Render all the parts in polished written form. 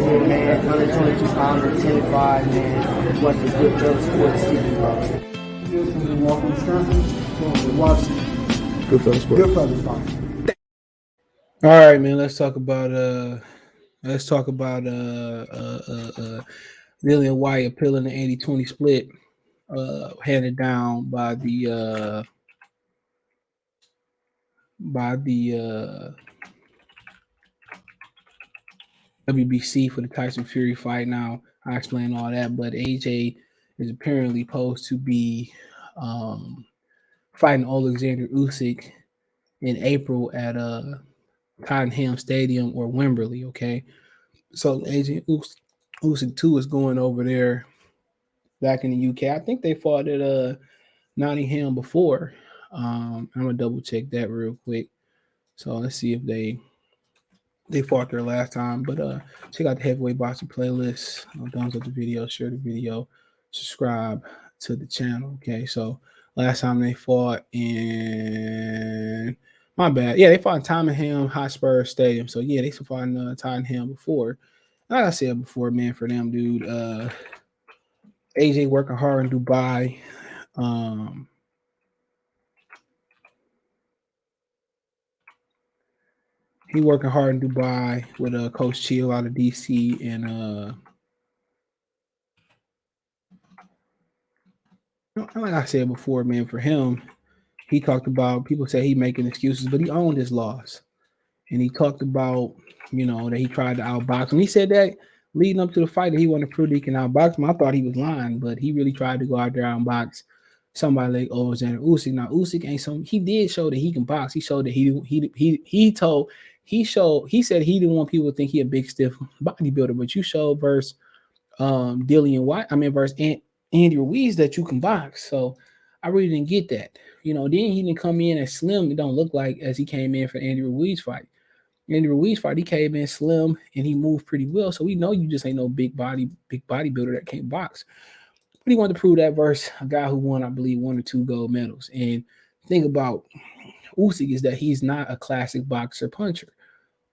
President, man. 122 pounds, 10-5, man. What the good fellas sports TV, bro. Here's from Milwaukee, Wisconsin. Watch Goodfellas sports. Goodfellas boxing. All right, man. Let's talk about Dillian Whyte appealing the 80-20 split, handed down by the WBC for the Tyson Fury fight. Now I explain all that, but AJ is apparently supposed to be fighting Alexander Usyk in April at Tottenham Stadium or Wembley. Okay, so AJ Usyk too is going over there back in the UK. I think they fought at Nottingham before. I'm gonna double check that real quick. So let's see if they fought there last time. But check out the heavyweight boxing playlist. Thumbs up the video, share the video, subscribe to the channel. Okay, so last time they fought in my bad. Yeah, they fought in Tottenham Hotspur Stadium. So yeah, they fought in Tottenham before. Like I said before, man, for them, dude. AJ working hard in Dubai. He working hard in Dubai with Coach Chill out of DC, and like I said before, man, for him, he talked about people say he making excuses, but he owned his loss, and he talked about that he tried to outbox him. He said that leading up to the fight that he wanted to prove he can outbox him. I thought he was lying, but he really tried to go out there and outbox somebody like Alexander Usyk. Now Usyk ain't some. He did show that he can box. He showed that he said he didn't want people to think he a big stiff bodybuilder, but you showed versus Dillian Whyte, versus Andy Ruiz that you can box. So I really didn't get that. Then he didn't come in as slim. It don't look like as he came in for Andy Ruiz fight. Andy Ruiz fight, he came in slim and he moved pretty well. So we know you just ain't no big bodybuilder that can't box. But he wanted to prove that versus a guy who won, I believe, 1 or 2 gold medals. And the thing about Usyk is that he's not a classic boxer puncher.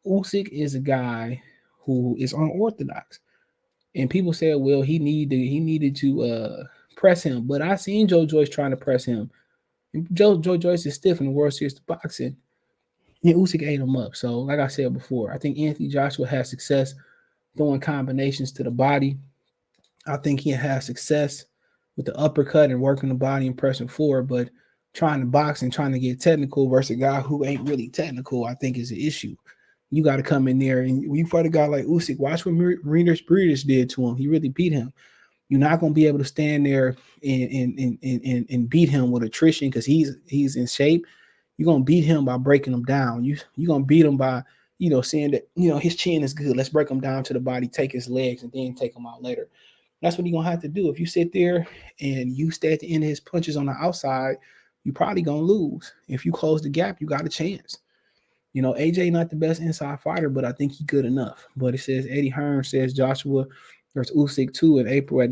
Usyk is a guy who is unorthodox. And people said, well, he needed to press him. But I seen Joe Joyce trying to press him. And Joe Joyce is stiff in the World Series of boxing. And Usyk ate him up. So, like I said before, I think Anthony Joshua has success throwing combinations to the body. I think he has success with the uppercut and working the body and pressing forward, but trying to box and trying to get technical versus a guy who ain't really technical, I think is an issue. You got to come in there and when you fight a guy like Usyk, watch what Breeders did to him. He really beat him. You're not going to be able to stand there and beat him with attrition because he's in shape. You're going to beat him by breaking him down. You're going to beat him by, saying that, his chin is good. Let's break him down to the body, take his legs, and then take him out later. That's what you're going to have to do. If you sit there and you stay at the end of his punches on the outside, you're probably going to lose. If you close the gap, you got a chance. AJ not the best inside fighter, but I think he good enough. But it says Eddie Hearn says Joshua versus Usyk 2 in April at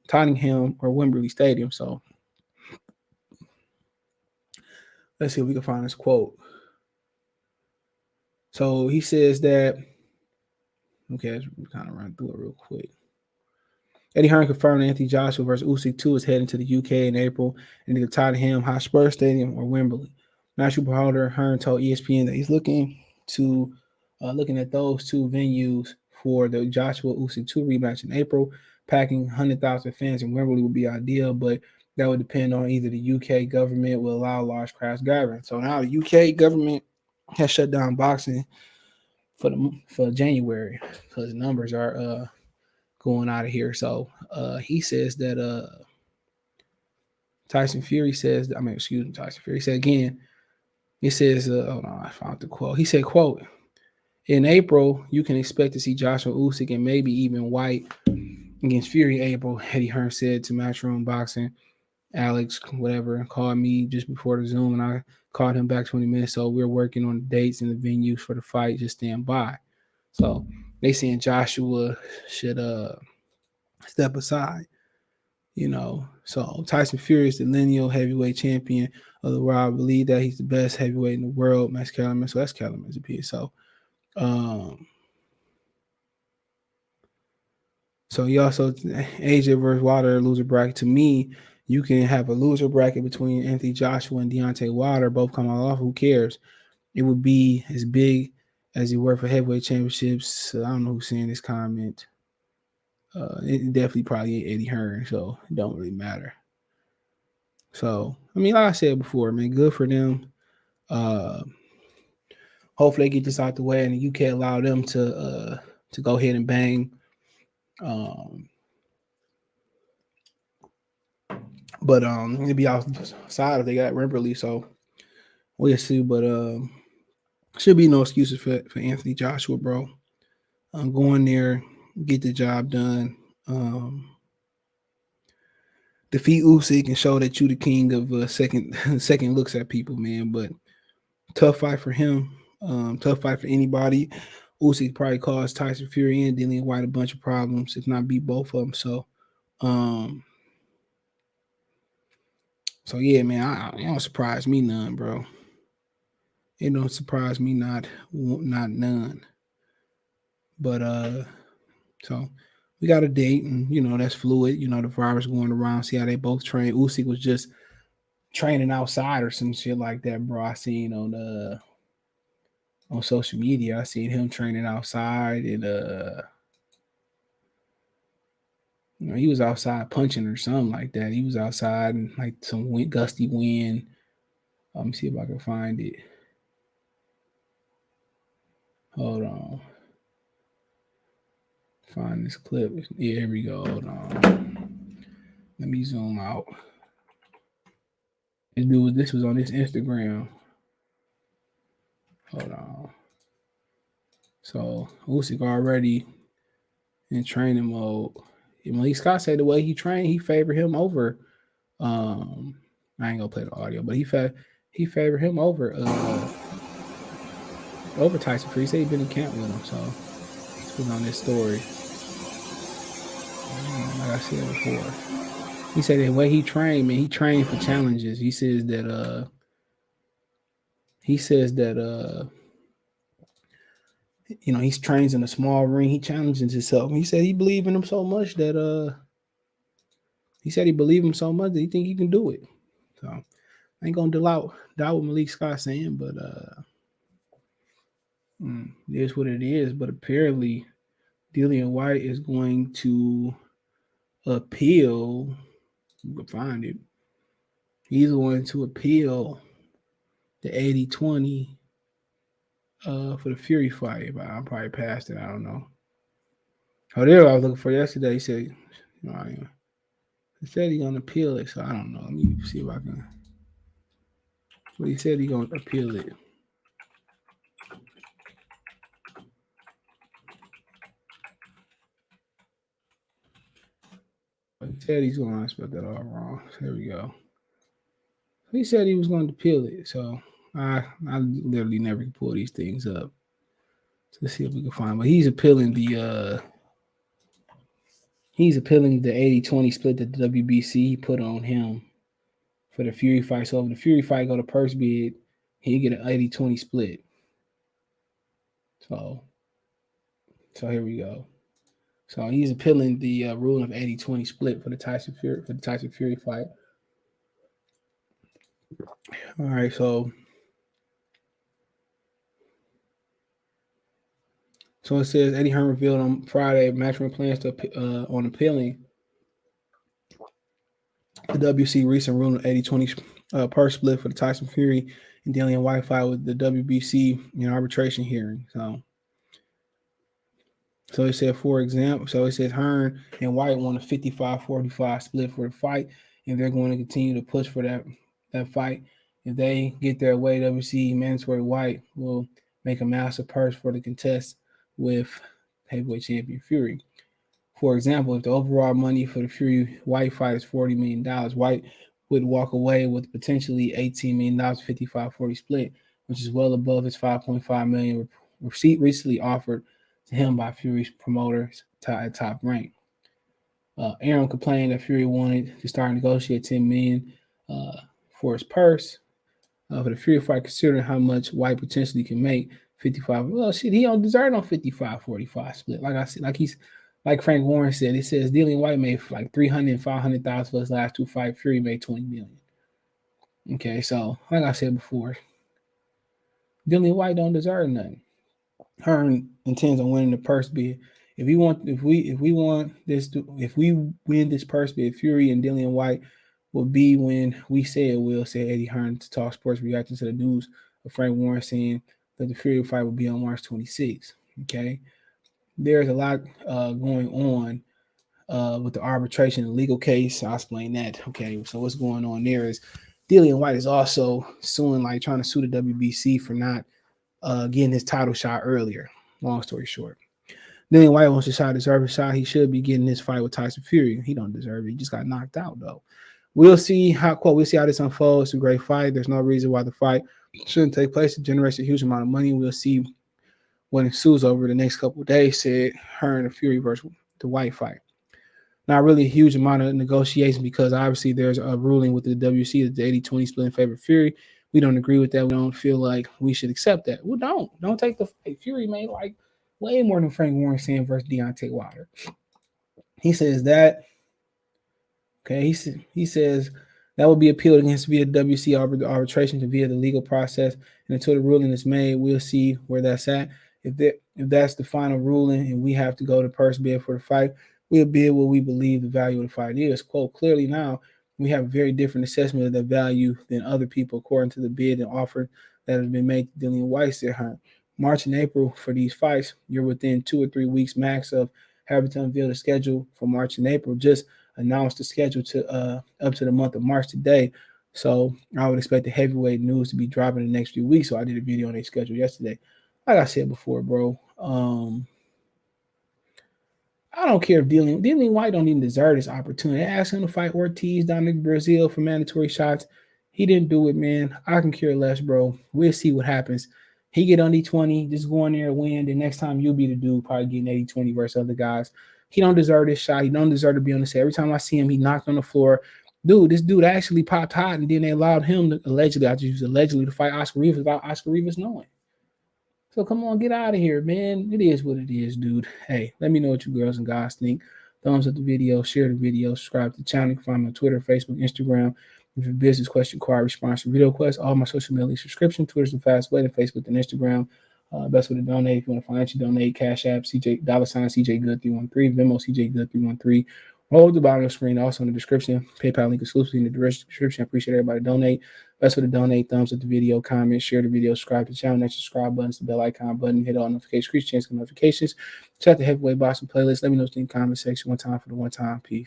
Tottenham or Wembley Stadium. So let's see if we can find this quote. So he says that, okay, let's kind of run through it real quick. Eddie Hearn confirmed Anthony Joshua versus Usyk 2 is heading to the UK in April in the Tottenham Hotspur Stadium or Wembley. National promoter Hearn told ESPN that he's looking at those 2 venues for the Joshua Usyk 2 rematch in April. Packing 100,000 fans in Wembley would be ideal, but that would depend on either the UK government will allow large crowds gathering. So now the UK government has shut down boxing for January because numbers are going out of here. So he says that Tyson Fury says, Tyson Fury said again, it says, hold on, I found the quote. He said, quote, in April, you can expect to see Joshua Usyk and maybe even Whyte against Fury April, Eddie Hearn said to Matchroom Boxing. Alex, whatever, called me just before the Zoom, and I called him back 20 minutes. So we're working on the dates and the venues for the fight. Just stand by. So they saying Joshua should step aside. So Tyson Fury is the lineal heavyweight champion of the world. I believe that he's the best heavyweight in the world. Max Kellerman. So that's Kellerman's opinion. So, So you also AJ versus Wilder loser bracket. To me, you can have a loser bracket between Anthony Joshua and Deontay Wilder, both coming off. Who cares? It would be as big as you were for heavyweight championships. I don't know who's saying this comment. It definitely probably ain't Eddie Hearn, so it don't really matter. So I mean, like I said before, man, good for them. Uh, Hopefully they get this out the way and the UK allow them to go ahead and bang. Um, but it'll be outside if they got Wembley, so we'll see. But should be no excuses for Anthony Joshua, bro. Go in there, get the job done. Defeat Usyk and show that you the king of second looks at people, man. But tough fight for him. Tough fight for anybody. Usyk probably caused Tyson Fury and Dillian Whyte a bunch of problems, if not beat both of them. Um, so yeah, man, it don't surprise me none, bro. It don't surprise me not none. But so we got a date, and that's fluid. The virus going around. See how they both train. Usyk was just training outside or some shit like that, bro. I seen on social media. I seen him training outside, and he was outside punching or something like that. He was outside and like some gusty wind. Let me see if I can find it. Hold on. Find this clip. Yeah, here we go. Hold on. Let me zoom out. This was on his Instagram. Hold on. So Usyk already in training mode. Malik Scott said the way he trained, he favored him over. I ain't gonna play the audio, but he favored him over Tyson Fury. He said he been in camp with him, so this was on this story. Like I said before, he said the way he trained, man, he trained for challenges. He says that he trains in a small ring. He challenges himself. He said he believed in him so much that he said he believed him so much that he think he can do it. So I ain't gonna doubt what Malik Scott saying, but it is what it is. But apparently, Dillian Whyte is going to appeal. You can find it. He's going to appeal the 80-20 for the Fury fight. But I'm probably past it. I don't know. Oh, there I was looking for yesterday. He said, he said he's gonna appeal it. So I don't know. Let me see if I can. But he said he's gonna appeal it. He said he's going to spell that all wrong. There we go. He said he was going to appeal it. So I literally never can pull these things up. So let's see if we can find. But he's appealing the 80-20 split that the WBC put on him for the Fury fight. So if the Fury fight go to purse bid, he'll get an 80-20 split. So here we go. So he's appealing the rule of 80-20 split for the Tyson Fury fight. All right, so it says Eddie Hearn revealed on Friday matchroom plans on appealing the WC recent rule of 80-20 purse split for the Tyson Fury and Dillian Whyte fight with the WBC arbitration hearing. So it said, for example, it says Hearn and Whyte won a 55-45 split for the fight, and they're going to continue to push for that fight. If they get their way, WC mandatory Whyte will make a massive purse for the contest with heavyweight champion Fury. For example, if the overall money for the Fury Whyte fight is $40 million, Whyte would walk away with potentially $18 million 55-40 split, which is well above his $5.5 million receipt recently offered to him by Fury's promoters at Top Rank. Aaron complained that Fury wanted to start negotiate $10 million for his purse for the Fury fight, considering how much Whyte potentially can make 55. Well, shit, he don't deserve no 55-45 split. Like like Frank Warren said, it says Dillian White made like 300 and 500,000 for his last two fights. Fury made 20 million. Okay, so like I said before, Dillian White don't deserve nothing. Hearn intends on winning the purse bid. If we win this purse bid, Fury and Dillian White will be when we say it will, said Eddie Hearn to Talk Sports, reacting to the news of Frank Warren saying that the Fury fight will be on March 26th. Okay, there's a lot going on with the arbitration and legal case. I'll explain that. Okay, so what's going on there is Dillian White is also suing, like trying to sue the WBC for not getting his title shot earlier. Long story short, Dillian White wants a shot, deserve a shot. He should be getting this fight with Tyson Fury. He don't deserve it. He just got knocked out though. We'll see how this unfolds. It's a great fight. There's no reason why the fight shouldn't take place. It generates a huge amount of money. We'll see what ensues over the next couple of days, said Hearn and Fury versus the White fight. Not really a huge amount of negotiation because obviously there's a ruling with the WC that the 80-20 split in favor of Fury. We don't agree with that. We don't feel like we should accept that. Well, don't take the fight. Fury made like way more than Frank Warren saying versus Deontay Wilder. He says that. Okay, he says that will be appealed against via WC arbitration to via the legal process, and until the ruling is made, we'll see where that's at. If that's the final ruling and we have to go to purse bid for the fight, we'll bid what we believe the value of the fight is. Quote, clearly now we have a very different assessment of that value than other people according to the bid and offer that has been made to Dillian White, said Hearn. March and April for these fights, you're within 2 or 3 weeks max of having to unveil the schedule for March and April. Just announced the schedule to up to the month of March today. So I would expect the heavyweight news to be dropping in the next few weeks. So I did a video on their schedule yesterday. Like I said before, bro, I don't care if Dillian White don't even deserve this opportunity. They asked him to fight Ortiz down in Brazil for mandatory shots. He didn't do it, man. I can care less, bro. We'll see what happens. He get on D20, just go in there and win. The next time you'll be the dude probably getting 80-20 versus other guys. He don't deserve this shot. He don't deserve to be on the set. Every time I see him, he knocked on the floor. This dude actually popped hot, and then they allowed him to allegedly to fight Oscar Rivas without Oscar Rivas knowing. So come on, get out of here, man. It is what it is, dude. Hey, let me know what you girls and guys think. Thumbs up the video, share the video, subscribe to the channel. You can find me on Twitter, Facebook, Instagram. If you have a business question, inquiry, response, or video request, all my social media subscription. Twitter's the fast way, to Facebook and Instagram. Best way to donate if you want to financially donate. Cash App, $CJ Good 313, Venmo CJ Good 313. Roll at the bottom of the screen, also in the description. PayPal link exclusively in the description. I appreciate everybody donate. Best way to donate, thumbs up the video, comment, share the video, subscribe to the channel. Next subscribe button is the bell icon button. Hit all notifications, increase chance of notifications. Check the heavyweight boxing playlist. Let me know in the comment section one time for the one time. Peace.